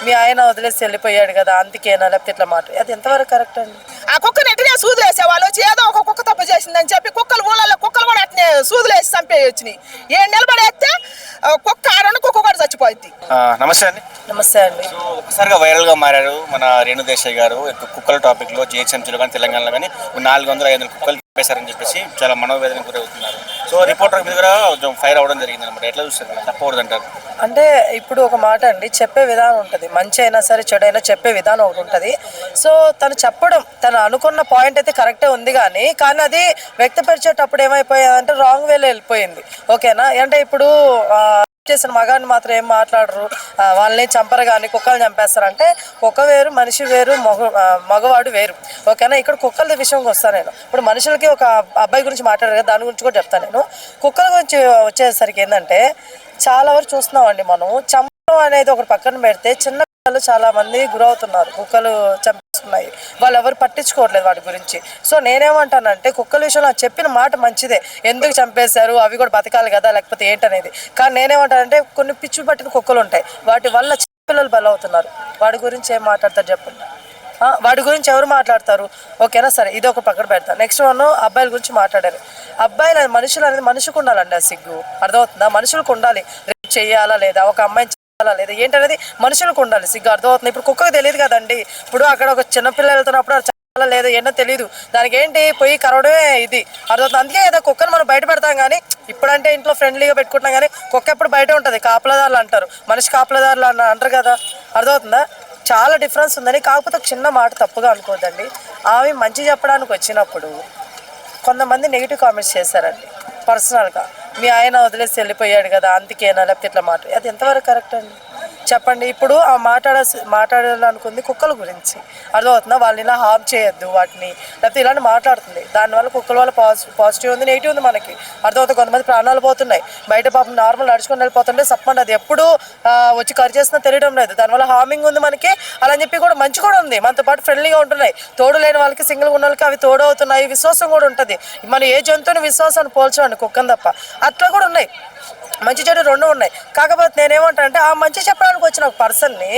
మీ ఆయన వదిలేసి వెళ్ళిపోయాడు కదా అందుకేనా లేకపోతే ఇట్లా మాట అది ఎంతవరకు కరెక్ట్ అండి? ఆ కుక్కని ఎట్టినే సూదులు వేసేవాళ్ళు వచ్చి ఏదో ఒక కుక్క తప్పు చేసిందని చెప్పి కుక్కలు ఊళ్ళల్లో కుక్కలు కూడా అట్నే సూదులు వేసి చంపేయొచ్చినాయి. ఏం నిలబడేస్తే కుక్క ఆడను కుక్క కూడా చచ్చిపోయింది. నమస్తే అండి. నమస్తే అండి. ఒకసారిగా వైరల్ గా మారారు మన రేణు దేశాయ్ గారు కుక్కల టాపిక్ లో. జిహెచ్ఎంసీలో కానీ తెలంగాణలో కానీ 400-500 కుక్కలు చంపేశారని చెప్పేసి చాలా మనోవేదన గురవుతున్నారు. సో రిపోర్టర్ మీద కూడా కొంచెం ఫైర్ అవ్వడం జరిగింది అనమాట. ఎట్లా చూస్తారు? తప్పకూడదు అంటారు. అంటే ఇప్పుడు ఒక మాట అండి, చెప్పే విధానం ఉంటుంది. మంచి అయినా సరే చెడు అయినా చెప్పే విధానం ఒకటి ఉంటుంది. సో తను చెప్పడం తను అనుకున్న పాయింట్ అయితే కరెక్టే ఉంది కానీ అది వ్యక్తపరిచేటప్పుడు ఏమైపోయిందంటే రాంగ్ వేలో వెళ్ళిపోయింది. ఓకేనా? అంటే ఇప్పుడు చేసిన మగాన్ని మాత్రం ఏం మాట్లాడరు, వాళ్ళని చంపరు కానీ కుక్కలు చంపేస్తారంటే కుక్క వేరు మనిషి వేరు మగవాడు వేరు. ఓకేనా? ఇక్కడ కుక్కల విషయంకి వస్తాను నేను. ఇప్పుడు మనుషులకి ఒక అబ్బాయి గురించి మాట్లాడారు కదా, దాని గురించి కూడా చెప్తాను నేను. కుక్కల గురించి వచ్చేసరికి ఏంటంటే చాలా వరకు చూస్తున్నామండి మనం. చంపడం అనేది ఒకటి పక్కన పెడితే చిన్న పిల్లలు చాలా మంది గురవుతున్నారు, కుక్కలు చంపేస్తున్నాయి, వాళ్ళు ఎవరు పట్టించుకోవట్లేదు వాటి గురించి. సో నేనేమంటానంటే కుక్కల విషయంలో చెప్పిన మాట మంచిదే, ఎందుకు చంపేశారు అవి కూడా బతకాలి కదా లేకపోతే ఏంటనేది. కానీ నేనేమంటానంటే కొన్ని పిచ్చి పట్టిన కుక్కలు ఉంటాయి, వాటి వల్ల పిల్లలు బలవుతున్నారు. వాడి గురించి ఏం మాట్లాడతారు చెప్పండి? వాడి గురించి ఎవరు మాట్లాడతారు? ఓకేనా? సరే, ఇది ఒక పక్కన పెడతాను. నెక్స్ట్ వన్ అబ్బాయిల గురించి మాట్లాడారు. అబ్బాయిలు మనుషులు అనేది మనిషికి ఉండాలండి. ఆ సిగ్గు అర్థమవుతుందా? మనుషులకు ఉండాలి. రేపు చేయాలా లేదా, ఒక అమ్మాయిని చేయాలా లేదా ఏంటనేది మనుషులకు ఉండాలి. సిగ్గు అర్థమవుతుంది. ఇప్పుడు కుక్కకు తెలియదు కదండి. ఇప్పుడు అక్కడ ఒక చిన్నపిల్ల వెళ్తున్నప్పుడు అది చాలా లేదా ఏంటో తెలియదు, దానికి ఏంటి పోయి కరవడమే ఇది అర్థమవుతుంది. అందుకే కదా కుక్కను మనం బయట పెడతాం కానీ ఇప్పుడంటే ఇంట్లో ఫ్రెండ్లీగా పెట్టుకుంటాం కానీ కుక్క ఎప్పుడు బయట ఉంటుంది. కాపలదారులు అంటారు, మనిషి కాపలదారులు అంటారు కదా. అర్థమవుతుందా? చాలా డిఫరెన్స్ ఉందని. కాకపోతే ఒక చిన్న మాట తప్పుగా అనుకోవద్దండి. ఆమె మంచి చెప్పడానికి వచ్చినప్పుడు కొంతమంది నెగిటివ్ కామెంట్స్ చేశారండి పర్సనల్గా. మీ ఆయన వదిలేసి వెళ్ళిపోయాడు కదా అందుకేనా లేకపోతే ఇట్లా మాట అది ఎంతవరకు కరెక్ట్ అండి చెప్పండి? ఇప్పుడు ఆ మాట్లాడాలనుకుంది కుక్కల గురించి. అర్థమవుతుందా? వాళ్ళని ఇలా హార్మ్ చేయొద్దు వాటిని లేకపోతే ఇలాంటి మాట్లాడుతుంది. దానివల్ల కుక్కల వల్ల పాజిటివ్ ఉంది, నెగిటివ్ ఉంది మనకి. అర్థమవుతుంది. కొంతమంది ప్రాణాలు పోతున్నాయి బయట, పాపం నార్మల్ నడుచుకొని వెళ్ళిపోతుంటే సప్పండి అది ఎప్పుడు వచ్చి కరి చేస్తున్నా తెలియడం లేదు. దానివల్ల హార్మింగ్ ఉంది మనకి. అలా అని చెప్పి కూడా మంచి కూడా ఉంది, మనతో పాటు ఫ్రెండ్లీగా ఉంటున్నాయి. తోడు లేని వాళ్ళకి, సింగిల్గా ఉన్న వాళ్ళకి అవి తోడు అవుతున్నాయి. విశ్వాసం కూడా ఉంటుంది. మనం ఏ జంతువుని విశ్వాసాన్ని పోల్చండి, కుక్కని తప్ప. అట్లా కూడా ఉన్నాయి, మంచి చెడు రెండు ఉన్నాయి. కాకపోతే నేనేమంటానంటే ఆ మంచి చెప్పడానికి వచ్చిన ఒక పర్సన్ని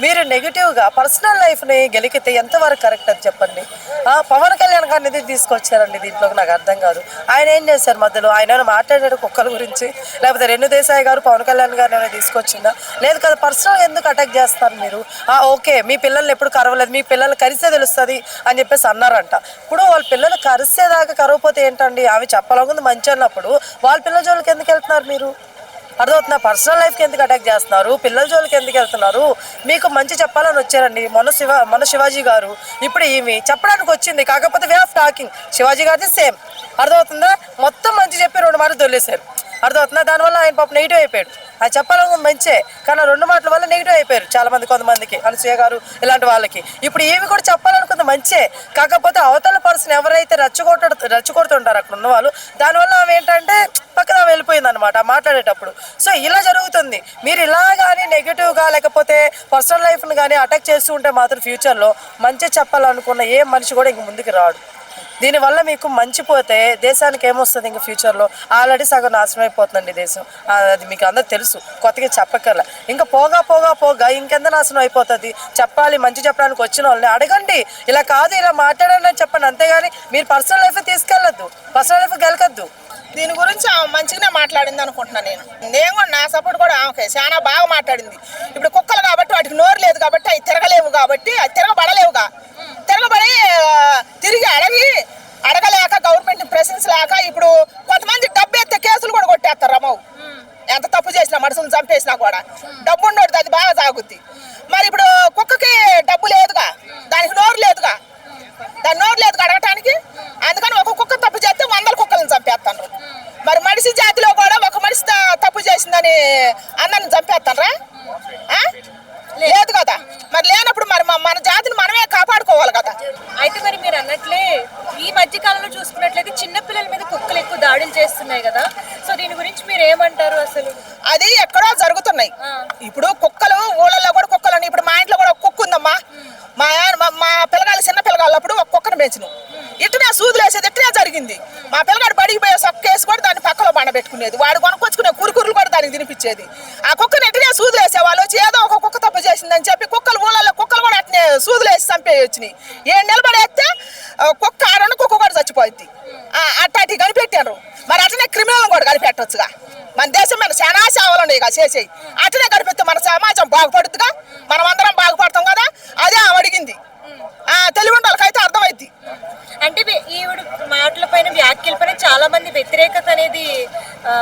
మీరు నెగిటివ్గా పర్సనల్ లైఫ్ని గెలికితే ఎంతవరకు కరెక్ట్ అని చెప్పండి? పవన్ కళ్యాణ్ గారిని ఇది తీసుకొచ్చారండి దీంట్లోకి, నాకు అర్థం కాదు. ఆయన ఏం చేశారు మధ్యలో? ఆయన మాట్లాడాడు కుక్కల గురించి, లేకపోతే రేణు దేశాయ్ గారు పవన్ కళ్యాణ్ గారిని ఏమైనా తీసుకొచ్చిందా? లేదు కదా. పర్సనల్ ఎందుకు అటాక్ చేస్తారు మీరు? ఓకే, మీ పిల్లల్ని ఎప్పుడు కరవలేదు, మీ పిల్లలు కరిస్తే తెలుస్తుంది అని చెప్పేసి అన్నారంట. ఇప్పుడు వాళ్ళ పిల్లలు కరిసేదాకా కరవపోతే ఏంటండి? ఆమె చెప్పాలనుకుంది మంచి అన్నప్పుడు వాళ్ళ పిల్లల జోలికి ఎందుకు వెళ్తున్నారు మీరు? అర్థమవుతున్నా? పర్సనల్ లైఫ్కి ఎందుకు అటాక్ చేస్తున్నారు? పిల్లల జోలికి ఎందుకు వెళ్తున్నారు? మీకు మంచి చెప్పాలని వచ్చారండి మొన్న శివాజీ గారు. ఇప్పుడు ఈమె చెప్పడానికి వచ్చింది, కాకపోతే వే ఆఫ్ టాకింగ్ శివాజీ గారిది సేమ్. అర్థమవుతుందా? మొత్తం మంచి చెప్పి 2 మాటలు దొల్లేశారు. అర్థమవుతుందా? దానివల్ల ఆయన పాప నెగిటివ్ అయిపోయాడు. అది చెప్పాలని మంచే, కానీ 2 మాటల వల్ల నెగిటివ్ అయిపోయారు చాలా మంది, కొంతమందికి, అనసూయ గారు ఇలాంటి వాళ్ళకి. ఇప్పుడు ఏమి కూడా చెప్పాలనుకుంది మంచే, కాకపోతే అవతల పర్సన్ ఎవరైతే రెచ్చగొడుతుంటారు అక్కడ ఉన్న వాళ్ళు, దానివల్ల ఆమె ఏంటంటే పక్కన వెళ్ళిపోయింది అనమాట మాట్లాడేటప్పుడు. సో ఇలా జరుగుతుంది. మీరు ఇలా కానీ నెగిటివ్గా లేకపోతే పర్సనల్ లైఫ్ని కానీ అటాక్ చేస్తూ ఉంటే మాత్రం ఫ్యూచర్లో మంచి చెప్పాలనుకున్న ఏ మనిషి కూడా ఇంక ముందుకు రాడు. దీనివల్ల మీకు మంచి పోతే దేశానికి ఏమొస్తుంది ఇంక ఫ్యూచర్లో? ఆల్రెడీ సగం నాశనం అయిపోతుందండి దేశం. అది మీకు అందరూ తెలుసు, కొత్తగా చెప్పక్కర్లే. ఇంకా పోగా ఇంకెంత నాశనం అయిపోతుంది? చెప్పాలి, మంచి చెప్పడానికి వచ్చిన వాళ్ళని అడగండి, ఇలా కాదు ఇలా మాట్లాడండి అని చెప్పండి. అంతేగాని మీరు పర్సనల్ లైఫ్ తీసుకెళ్ళొద్దు, పర్సనల్ లైఫ్ గెలకద్దు. దీని గురించి ఆమె మంచిగానే మాట్లాడింది అనుకుంటున్నాను నేను కూడా నా సపోర్ట్ కూడా ఆమెకే చాలా బాగా మాట్లాడింది. ఇప్పుడు కుక్కలు కాబట్టి వాటికి నోరు లేదు కాబట్టి అవి తిరగలేవు, కాబట్టి అవి తిరగబడలేవుగా. తిరగబడి తిరిగి అడగలేక గవర్నమెంట్ ప్రెసెన్స్ లేక ఇప్పుడు కొంతమంది డబ్బు ఎత్తే కేసులు కూడా కొట్టేస్తారు. రమ్మవు ఎంత తప్పు చేసినా, మనుషులను చంపేసినా కూడా డబ్బు ఉండదు, అది బాగా సాగుద్ది. మరి ఇప్పుడు కుక్కకి డబ్బు లేదుగా, దానికి నోరు లేదుగా, దాని నోరు లేదుగా అడగటానికి. అందుకని ఒక కుక్క తప్పు చేస్తే 100 కుక్కలను చంపేస్తాను. మరి మనిషి జాతిలో కూడా ఒక మనిషి తప్పు చేసిందని అందరిని చంపేస్తానరా? లేదు కదా. మరి లేనప్పుడు మరి మన జాతిని మనమే కాపాడుకోవాలి కదా. అయితే మరి మీరు అన్నట్లే ఈ మధ్య కాలంలో చూసుకున్నట్లయితే చిన్నపిల్లల మీద కుక్కలు ఎక్కువ దాడులు చేస్తున్నాయి కదా, సో దీని గురించి మీరు ఏమంటారు? అసలు అది ఎక్కడో జరుగుతున్నాయి. ఇప్పుడు కుక్కలు ఊళ్ళల్లో కూడా కుక్కలు, ఇప్పుడు మా ఇంట్లో కూడా కుక్క ఉందమ్మా. మా పిల్లగాళ్ళు చిన్న పిల్లగాళ్ళప్పుడు ఒక కుక్కను పెంచిన, ఇట్లనే సూదులు వేసేది ఇట్లనే జరిగింది. మా పిల్లగాడు బడికి పోయే సొక్క వేసి కూడా దాన్ని పక్కలో పండబెట్టుకునేది, వాడు కొనుక్కొచ్చుకునే కురుకురులు కూడా దానికి తినిపించేది. ఆ కుక్కని ఇట్లనే సూదులు వేసేవాళ్ళు వచ్చి ఏదో ఒక కుక్క తప్పు చేసిందని చెప్పి కుక్కలు ఊళ్ళల్లో కుక్కలు కూడా అట్నే సూదులు వేసి చంపేయొచ్చినాయి. ఏడు నిలబడేస్తే కుక్క ఆడను కుక్క కూడా చచ్చిపోయింది. అట్టాటి కనిపెట్టారు. మరి అట్లనే క్రిమినల్ కూడా కనిపెట్టొచ్చుగా. మన దేశం మీద చాలా సేవలు ఉన్నాయి ఇక చేసేయి. అట్లనే కనిపెడితే మన సమాజం బాగుపడుతుందిగా, మనం అందరం బాగుపడతాం కదా. అదే ఆమె అడిగింది. తెలివి ఉండాలకైతే అర్థమైంది. అంటే ఈవిడ మాటల పైన వ్యాఖ్యల పైన చాలా మంది వ్యతిరేకత అనేది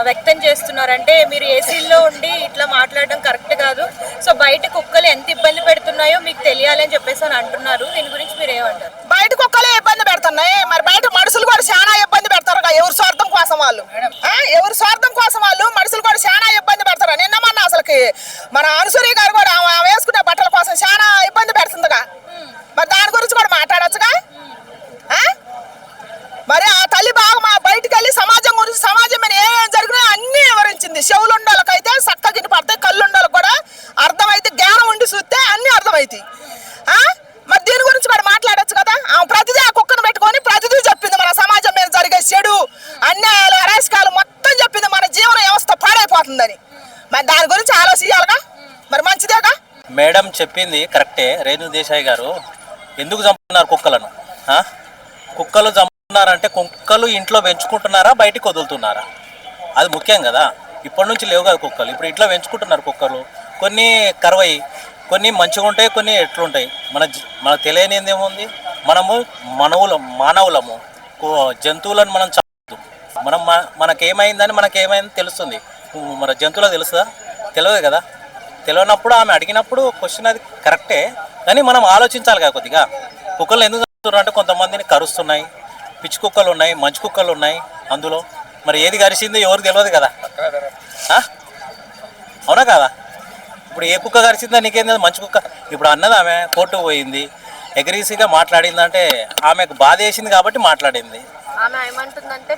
వ్యక్తం చేస్తున్నారు. అంటే మీరు ఏసీల్లో ఉండి ఇట్లా మాట్లాడడం కరెక్ట్ కాదు, సో బయట కుక్కలు ఎంత ఇబ్బంది పెడుతున్నాయో మీకు తెలియాలి అని చెప్పేసి అని అంటున్నారు. దీని గురించి మీరు ఏమంటారు? బయట కుక్కలే ఇబ్బంది పెడుతున్నాయి, మరి బయట మనుషులు కూడా చాలా ఇబ్బంది పెడతారు. ఎవరి స్వార్థం కోసం వాళ్ళు, ఎవరి స్వార్థం కోసం వాళ్ళు మనుషులు కూడా చాలా ఇబ్బంది పెడతారు. నిన్న మొన్న అసలుకి మన అనుసూరి గారు కూడా ఆమె వేసుకునే బట్టల కోసం చాలా ఇబ్బంది పెడుతుందిగా. మరి దాని గురించి కూడా మాట్లాడొచ్చుగా. మరి ఆ తల్లి బాగా బయటికి వెళ్ళి సమాజం గురించి, సమాజం మీద ఏం జరిగినా అన్ని వివరించింది. చెవులుండోళ్ళకైతే చక్కగిని పడతాయి, కళ్ళుండోళ్ళకి కూడా అర్థమైతే, జ్ఞానం ఉండి చూస్తే అన్ని అర్థమైతాయి. మరి దీని గురించి మరి మాట్లాడొచ్చు కదా. ఆమె ప్రతిదీ ఆ కుక్కను పెట్టుకొని ప్రతిదీ చెప్పింది. మన సమాజం మీద జరిగే చెడు అన్యాయాలు అరాచకాలు మొత్తం చెప్పింది. మన జీవన వ్యవస్థ పాడైపోతుందని. మరి దాని గురించి ఆలోచించాలిగా. మరి మంచిదేగా. మేడం చెప్పింది కరెక్టే. రేణు దేశాయ్ గారు ఎందుకు చంపుతున్నారు కుక్కలను? కుక్కలు చంపుతున్నారంటే కుక్కలు ఇంట్లో పెంచుకుంటున్నారా, బయటికి వదులుతున్నారా? అది ముఖ్యం కదా. ఇప్పటి నుంచి లేవు కదా కుక్కలు, ఇప్పుడు ఇంట్లో పెంచుకుంటున్నారు కుక్కలు. కొన్ని కరువయి, కొన్ని మంచిగా ఉంటాయి, కొన్ని ఎట్లుంటాయి. మనకు తెలియనిది ఏముంది? మనము మానవులము, జంతువులను మనం చంపదు. మనకేమైందని మనకేమైందని తెలుస్తుంది. మన జంతువులకు తెలుస్తుందా? తెలియదు కదా. తెలియనప్పుడు ఆమె అడిగినప్పుడు క్వశ్చన్ అది కరెక్టే, కానీ మనం ఆలోచించాలి కదా కొద్దిగా. కుక్కలు ఎందుకు చంపుతున్నారు అంటే కొంతమందిని కరుస్తున్నాయి, పిచ్చి కుక్కలు ఉన్నాయి, మంచి కుక్కలు ఉన్నాయి. అందులో మరి ఏది కరిచిందో ఎవరు తెలియదు కదా. అవునా కదా? ఇప్పుడు ఏ కుక్క కరిచిందో నీకేం మంచి కుక్క. ఇప్పుడు అన్నది ఆమె కోర్టుకు పోయింది, ఎగ్రీసీగా మాట్లాడిందంటే ఆమెకు బాధ వేసింది కాబట్టి మాట్లాడింది. ఆమె ఏమంటుందంటే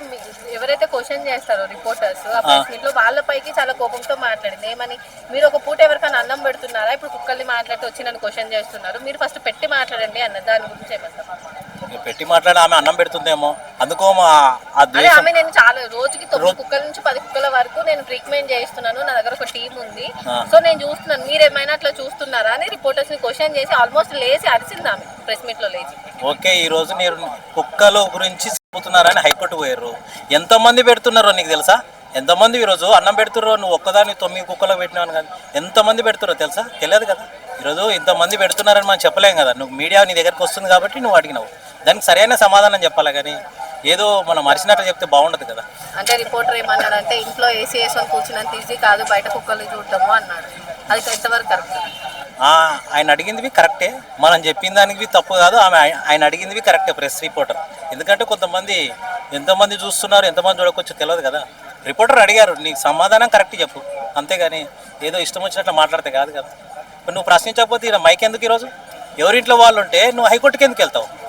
ఎవరైతే క్వశ్చన్ చేస్తారో రిపోర్టర్స్ ఆ ప్రెస్ మీట్ లో వాళ్ళపైకి చాలా కోపంతో మాట్లాడింది. ఏమని, మీరు ఒక పూట ఎవరికైనా అన్నం పెడుతున్నారా, ఇప్పుడు కుక్కల్ని మాట్లాడితే వచ్చి నన్ను క్వశ్చన్ చేస్తున్నారు, మీరు ఫస్ట్ పెట్టి మాట్లాడండి అన్న. దాని గురించి ఏమంటారు? పెట్టి మాట్లాడి ఆమె అన్నం పెడుతుందేమో, అందుకో ఆమె నేను చాలా రోజుకి 9 కుక్కల నుంచి 10 కుక్కల వరకు నేను ట్రీట్మెంట్ చేయిస్తున్నాను, నా దగ్గర ఒక టీం ఉంది, సో నేను చూస్తున్నాను, మీరు ఏమైనా అట్లా చూస్తున్నారా అని రిపోర్టర్స్ ని క్వశ్చన్ చేసి ఆల్మోస్ట్ లేచి అరిసింది ఆమె ప్రెస్ మీట్ లో లేచి. ఓకే, ఈ రోజు మీరు కుక్కల గురించి చెబుతున్నారని హైకోర్టు పోయారు. ఎంతమంది పెడుతున్నారో నీకు తెలుసా? ఎంతమంది ఈరోజు అన్నం పెడుతుర్రో? నువ్వు ఒక్కదాన్ని 9 కుక్కలకు పెట్టినావు కానీ ఎంతమంది పెడుతుర్రో తెలుసా? తెలియదు కదా. ఈరోజు ఇంతమంది పెడుతున్నారని మనం చెప్పలేం కదా. నువ్వు మీడియా నీ దగ్గరకు వస్తుంది కాబట్టి నువ్వు అడిగినావు, దానికి సరైన సమాధానం చెప్పాలి. కానీ ఏదో మనం మరిచినట్టు చెప్తే బాగుండదు కదా. అంటే రిపోర్టర్ ఏమన్నాడంటే ఇంట్లో ఏసీ వేసుకొని కూర్చున్నంత ఈజీ కాదు బయట కుక్కలు చూడటము అన్నాడు. అది ఎంతవరకు కరెక్ట్? ఆయన అడిగిందివి కరెక్టే, మనం చెప్పిన దానికి తప్పు కాదు. ఆయన అడిగిందివి కరెక్టే ప్రెస్ రిపోర్టర్. ఎందుకంటే కొంతమంది ఎంతమంది చూస్తున్నారు, ఎంతమంది చూడకొచ్చో తెలియదు కదా. రిపోర్టర్ అడిగారు, నీకు సమాధానం కరెక్ట్ చెప్పు, అంతేగాని ఏదో ఇష్టం వచ్చినట్లు మాట్లాడితే కాదు కదా. నువ్వు ప్రశ్నించకపోతే మైక్ ఎందుకు? ఈరోజు ఎవరింట్లో వాళ్ళు ఉంటే నువ్వు హైకోర్టుకి ఎందుకు వెళ్తావు?